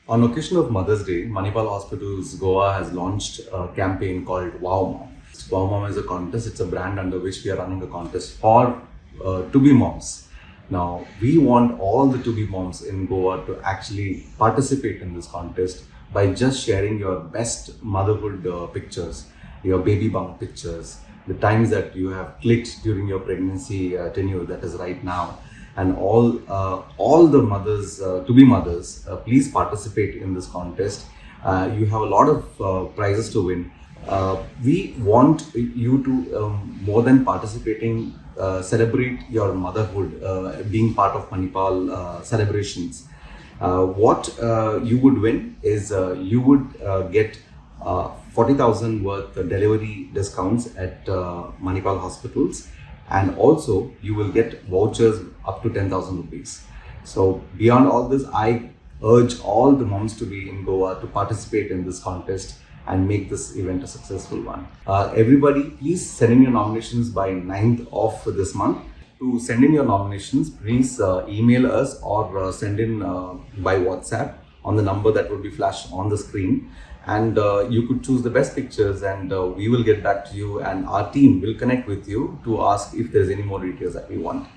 On occasion of Mother's Day, Manipal Hospitals Goa has launched a campaign called Wow Mom. Wow Mom is a contest. It's a brand under which we are running a contest for to-be moms. Now, we want all the to-be moms in Goa to actually participate in this contest by just sharing your best motherhood pictures, your baby bump pictures, the times that you have clicked during your pregnancy tenure, that is right now, and all the mothers to be mothers, please participate in this contest. You have a lot of prizes to win. We want you to more than participating, celebrate your motherhood, being part of Manipal celebrations. What you would win is you would get 40,000 worth delivery discounts at Manipal hospitals, and also you will get vouchers up to 10,000 rupees. So beyond all this, I urge all the moms to be in Goa to participate in this contest and make this event a successful one. Everybody, please send in your nominations by 9th of this month. To send in your nominations, please email us or send in by WhatsApp on the number that will be flashed on the screen. And you could choose the best pictures, and we will get back to you, and our team will connect with you to ask if there's any more details that we want.